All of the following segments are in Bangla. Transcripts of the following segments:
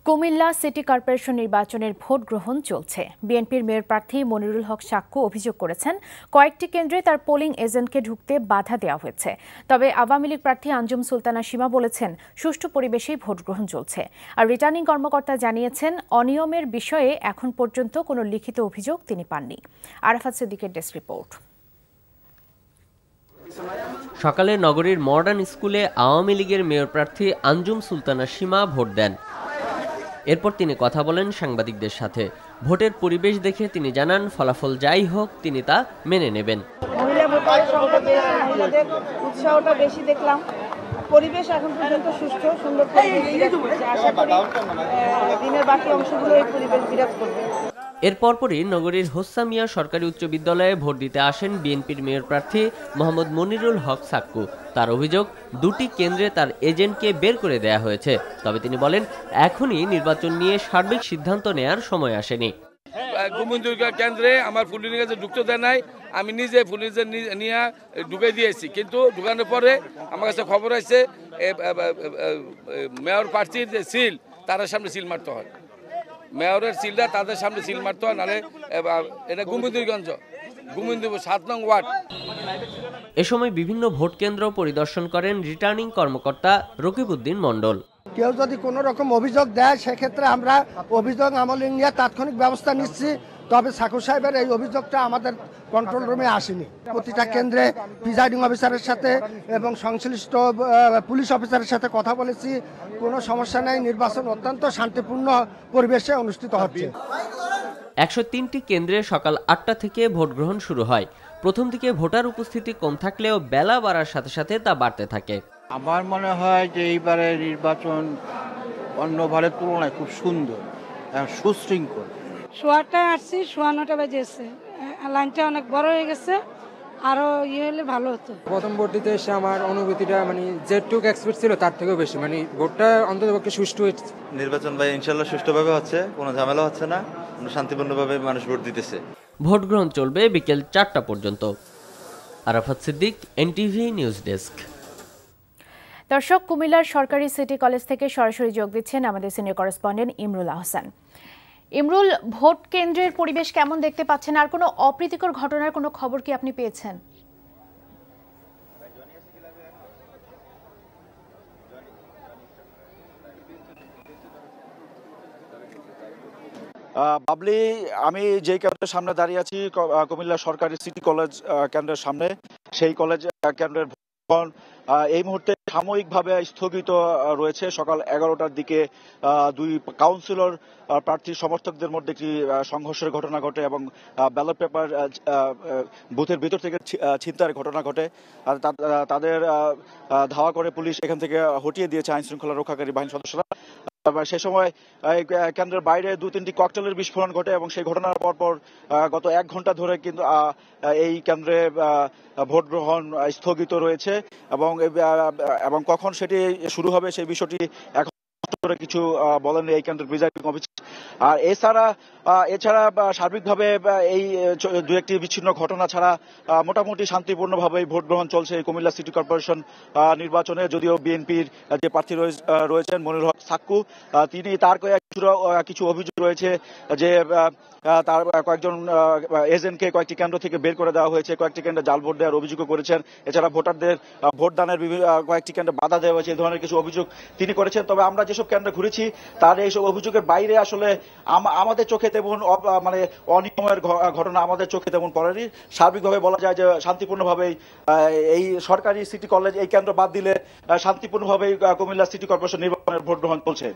কুমিল্লা সিটি কর্পোরেশন নির্বাচনের ভোট গ্রহণ চলছে। বিএনপির মেয়র প্রার্থী মনিরুল হক সাক্কু অভিযোগ করেছেন, কয়েকটি কেন্দ্রে তার পোলিং এজেন্টকে ঢুকতে বাধা দেওয়া হয়েছে। তবে আওয়ামী লীগ প্রার্থী আঞ্জুম সুলতানা সীমা বলেছেন, সুষ্ঠু পরিবেশেই ভোট গ্রহণ চলছে। আর রিটার্নিং কর্মকর্তা জানিয়েছেন, অনিয়মের বিষয়ে এখন পর্যন্ত কোনো লিখিত অভিযোগ তিনি পাননি। আরাফাত সিদ্দিকের ডেস্ক রিপোর্ট। সকালে নগরীর মডার্ন স্কুলে আওয়ামী লীগের মেয়র প্রার্থী আঞ্জুম সুলতানা সীমা ভোট দেন। এরপর তিনি কথা বলেন সাংবাদিকদের সাথে। ভোটের পরিবেশ দেখে তিনি জানান, ফলাফল যাই হোক তিনি তা মেনে নেবেন। উৎসাহটা বেশি দেখলাম, পরিবেশ এখন পর্যন্ত সুষ্ঠু সুন্দর আশা করি দিনের বাকি অংশগুলো এই পরিবেশ বিরাজ করবে। এর পরপরই নগরীর হোসা মিয়া সরকারি উচ্চ বিদ্যালয়ে ভোট দিতে আসেন বিএনপির মেয়র প্রার্থী মোহাম্মদ মনিরুল হক সাক্কু। তার অভিযোগ, দুটি কেন্দ্রে তার এজেন্টকে বের করে দেয়া হয়েছে। তবে তিনি বলেন, এখনই নির্বাচন নিয়ে সার্বিক সিদ্ধান্ত নেয়ার সময় আসেনি। গোবিন্দপুর কেন্দ্রে আমার পুলিশের কাছে ঢুকতে দেয় নাই, আমি নিজে পুলিশের নিয়ে ঢুকে দিয়েছি। কিন্তু ঢুকানোর পরে আমার কাছে খবর আছে মেয়র প্রার্থীর যে সিল, তার সামনে সিল মারতে হয়। মেয়রের সিলটা তাদের সামনে সিল মারতে হয়, নাহলে এটা গোবিন্দগঞ্জ 7 নং ওয়ার্ড। এ সময় বিভিন্ন ভোট কেন্দ্র পরিদর্শন করেন রিটার্নিং কর্মকর্তা রকিবউদ্দিন মণ্ডল। কেউ যদি কোনো রকম অভিযোগ দেয়, সেক্ষেত্রে আমরা অভিযোগ আমলে নিয়ে তাৎক্ষণিক ব্যবস্থা নিচ্ছি। তবে সাকু সাহেবের এই অভিযোগটা আমাদের কন্ট্রোল রুমে আসেনি। প্রতিটা কেন্দ্রে প্রিজাইডিং অফিসারের সাথে এবং সংশ্লিষ্ট পুলিশ অফিসারের সাথে কথা বলেছি, কোনো সমস্যা নেই। নির্বাচন অত্যন্ত শান্তিপূর্ণ পরিবেশে অনুষ্ঠিত হচ্ছে। 103টি কেন্দ্রে সকাল 8টা থেকে ভোট গ্রহণ শুরু হয়। প্রথম দিকে ভোটার উপস্থিতি কম থাকলেও বেলা বাড়ার সাথে সাথে তা বাড়তে থাকে। আমার মনে হয় যে এইবারের নির্বাচন অন্যবারের তুলনায় খুব সুন্দর, সুশৃঙ্খল। 9টায় আসছি, 9:15 বাজেছে, লাইনটা অনেক বড় হয়ে গেছে, আরো হলে ভালো হতো। প্রথম ভোট দিতে এসে আমার অনুভূতিটা যেটুকু এক্সপেক্ট ছিল তার থেকেও বেশি, ভোটটা অন্ততপক্ষে সুষ্ঠু হয়েছে। নির্বাচন ভাই ইনশাল্লাহ সুষ্ঠুভাবে হচ্ছে, কোনো ঝামেলা হচ্ছে না, শান্তিপূর্ণভাবে মানুষ ভোট দিতেছে। ভোট গ্রহণ চলবে বিকেল 4টা পর্যন্ত। Arafat Siddique, NTV news desk. দর্শক, কুমিল্লার সরকারি সিটি কলেজ থেকে সরাসরি যোগ দিচ্ছেন আমাদের senior correspondent Imrul Ahsan. Imrul, vote কেন্দ্রের পরিবেশ কেমন দেখতে পাচ্ছেন? আর কোনো অপ্রীতিকর ঘটনার কোনো খবর কি আপনি পেয়েছেন? বাবলি, আমি যেই কেন্দ্রের সামনে দাঁড়িয়ে আছি, কুমিল্লা সরকারি সিটি কলেজ কেন্দ্রের সামনে, সেই কলেজ কেন্দ্রের এই মুহূর্তে সাময়িকভাবে স্থগিত রয়েছে। সকাল 11টার দিকে দুই কাউন্সিলর প্রার্থীর সমর্থকদের মধ্যে একটি সংঘর্ষের ঘটনা ঘটে এবং ব্যালট পেপার বুথের ভিতর থেকে ছিনতাইয়ের ঘটনা ঘটে। আর তাদের ধাওয়া করে পুলিশ এখান থেকে হটিয়ে দিয়েছে আইন শৃঙ্খলা রক্ষাকারী বাহিনীর সদস্যরা। সে সময় কেন্দ্রের বাইরে 2-3টি ককটেলের বিস্ফোরণ ঘটে এবং সেই ঘটনার পরপর গত 1 ঘন্টা ধরে কিন্তু এই কেন্দ্রে ভোট গ্রহণ স্থগিত রয়েছে এবং কখন সেটি শুরু হবে সেই বিষয়টি এখন কিছু বলেননি এই কেন্দ্রের প্রিজাইডিং অফিসার। আর এছাড়া সার্বিকভাবে এই 2-1টি বিচ্ছিন্ন ঘটনা ছাড়া মোটামুটি শান্তিপূর্ণভাবে ভোট গ্রহণ চলছে এই কুমিল্লা সিটি কর্পোরেশন নির্বাচনে। যদিও বিএনপির যে প্রার্থী রয়েছেন মনিরুল হক সাক্কু, তার কিছু অভিযোগ রয়েছে যে তার কয়েকজন এজেন্টকে কয়েকটি কেন্দ্র থেকে বের করে দেওয়া হয়েছে, কয়েকটি কেন্দ্রে জাল ভোট দেওয়ার অভিযোগও করেছেন। এছাড়া ভোটারদের ভোটদানের কয়েকটি কেন্দ্রে বাধা দেওয়া হয়েছে, এই ধরনের কিছু অভিযোগ তিনি করেছেন। তবে আমরা যেসব কেন্দ্রে ঘুরেছি তার এইসব অভিযোগের বাইরে আসলে আমাদের চোখে তেমন অনিয়মের ঘটনা আমাদের চোখে তেমন পড়েনি। সার্বিকভাবে বলা যায় যে শান্তিপূর্ণভাবেই এই সরকারি সিটি কলেজ এই কেন্দ্র বাদ দিলে শান্তিপূর্ণভাবেই কুমিল্লা সিটি কর্পোরেশন নির্বাচনের ভোট গ্রহণ চলছে।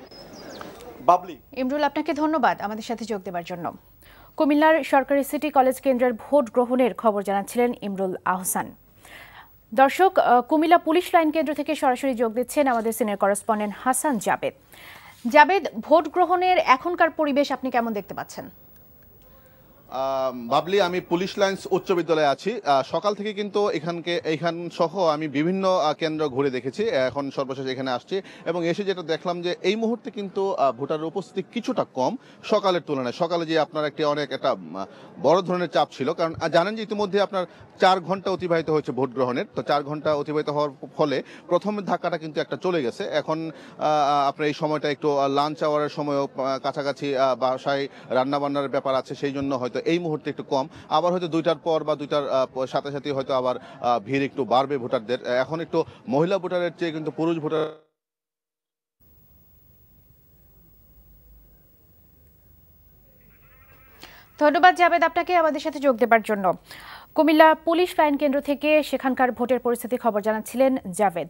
বাবলি, ইমরুল, আপনাকে ধন্যবাদ আমাদের সাথে যোগ দেওয়ার জন্য। কুমিল্লার সরকারি সিটি কলেজ কেন্দ্রের ভোট গ্রহণের খবর জানাচ্ছিলেন ইমরুল আহসান। দর্শক, কুমিল্লা পুলিশ লাইন কেন্দ্র থেকে সরাসরি যোগ দিচ্ছেন আমাদের সিনিয়র করেসপন্ডেন্ট হাসান জাবেদ। ভোট গ্রহণের এখনকার পরিবেশ আপনি কেমন দেখতে পাচ্ছেন? বাবলি, আমি পুলিশ লাইন্স উচ্চ বিদ্যালয়ে আছি। সকাল থেকে কিন্তু এইখান সহ আমি বিভিন্ন কেন্দ্র ঘুরে দেখেছি, এখন সর্বশেষ এখানে আসছি এবং এসে যেটা দেখলাম যে এই মুহূর্তে কিন্তু ভোটারের উপস্থিতি কিছুটা কম সকালের তুলনায়। সকালে যে আপনার একটা বড় ধরনের চাপ ছিল, কারণ জানেন যে ইতিমধ্যে আপনার 4 ঘন্টা অতিবাহিত হয়েছে ভোট গ্রহণের। তো 4 ঘন্টা অতিবাহিত হওয়ার ফলে প্রথম ধাক্কাটা কিন্তু একটা চলে গেছে। এখন আপনার এই সময়টা একটু লাঞ্চ আওয়ারের সময়ও কাছাকাছি বাসায় রান্নাবান্নার ব্যাপার আছে, সেই জন্য হয়তো এই মুহূর্তে একটু কম। আবার হয়তো 2টার পর বা 2টার সাথে সাথে হয়তো আবার ভিড় একটু বাড়বে ভোটারদের। এখন একটু মহিলা ভোটারের চেয়ে কিন্তু পুরুষ ভোটার। ধন্যবাদ জাবেদ আপনাকে আমাদের সাথে যোগ দেবার জন্য। কুমিল্লা পুলিশ লাইন কেন্দ্র থেকে সেখানকার ভোটের পরিস্থিতি খবর জানাচ্ছিলেন জাবেদ।